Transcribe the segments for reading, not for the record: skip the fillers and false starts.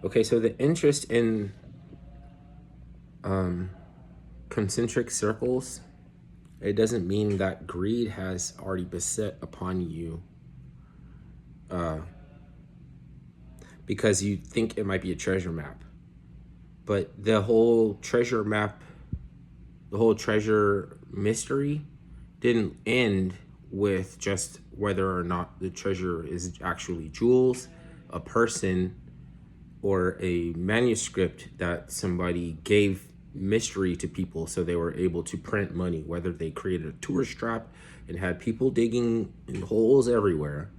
Okay, so the interest in concentric circles, it doesn't mean that greed has already beset upon you because you think it might be a treasure map. But the whole treasure map, the whole treasure mystery didn't end with just whether or not the treasure is actually jewels, a person, or a manuscript that somebody gave mystery to people so they were able to print money, whether they created a tourist trap and had people digging in holes everywhere.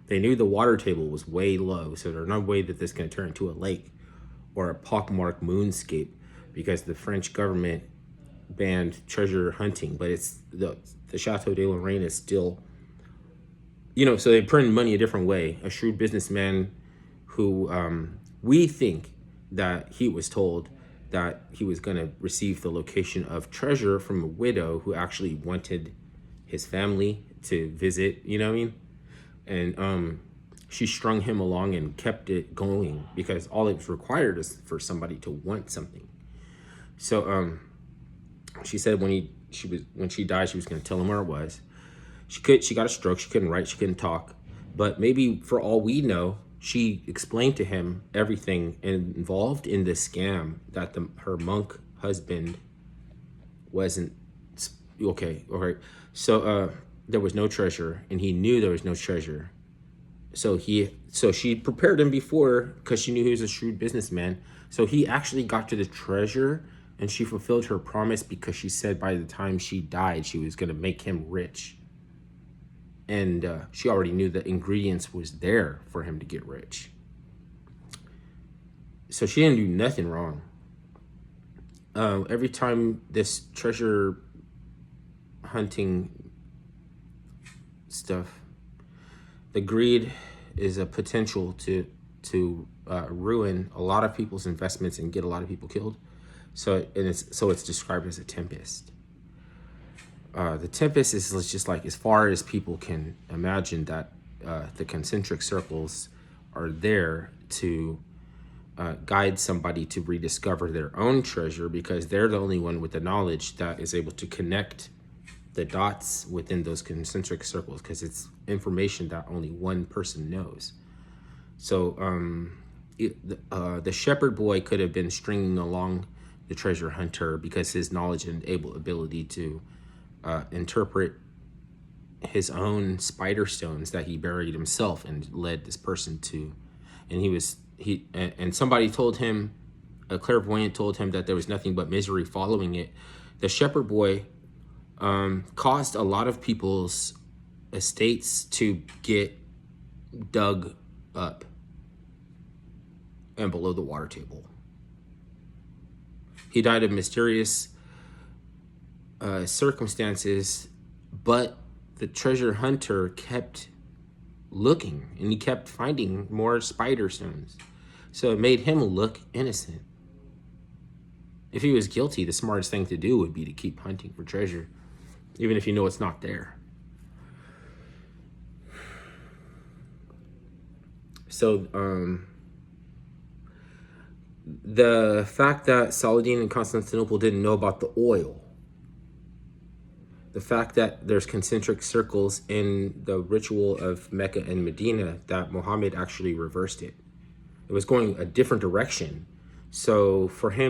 They knew the water table was way low, so there's no way that this can turn into a lake or a pockmarked moonscape because the French government banned treasure hunting, but it's the Chateau de Lorraine is still, so they print money a different way. A shrewd businessman who we think that he was told that he was going to receive the location of treasure from a widow who actually wanted his family to visit, you know what I mean? And she strung him along and kept it going because all it was required is for somebody to want something. So she said when she died, she was going to tell him where it was. She got a stroke. She couldn't write. She couldn't talk. But maybe for all we know, she explained to him everything involved in this scam that her monk husband wasn't okay. All right. So there was no treasure, and he knew there was no treasure. So she prepared him before because she knew he was a shrewd businessman. So he actually got to the treasure, and she fulfilled her promise because she said by the time she died, she was going to make him rich. And she already knew the ingredients was there for him to get rich. So she didn't do nothing wrong. Every time this treasure hunting stuff, the greed is a potential to ruin a lot of people's investments and get a lot of people killed. So it's described as a tempest. The tempest is just like as far as people can imagine that the concentric circles are there to guide somebody to rediscover their own treasure because they're the only one with the knowledge that is able to connect the dots within those concentric circles because it's information that only one person knows. So the shepherd boy could have been stringing along the treasure hunter because his knowledge and ability to interpret his own spider stones that he buried himself and led this person to, and somebody told him, a clairvoyant told him that there was nothing but misery following it. The shepherd boy caused a lot of people's estates to get dug up and below the water table. He died of mysterious circumstances, but the treasure hunter kept looking and he kept finding more spider stones. So it made him look innocent. If he was guilty, the smartest thing to do would be to keep hunting for treasure, even if you know it's not there. So the fact that Saladin and Constantinople didn't know about the oil, the fact that there's concentric circles in the ritual of Mecca and Medina, that Muhammad actually reversed it. It was going a different direction. So for him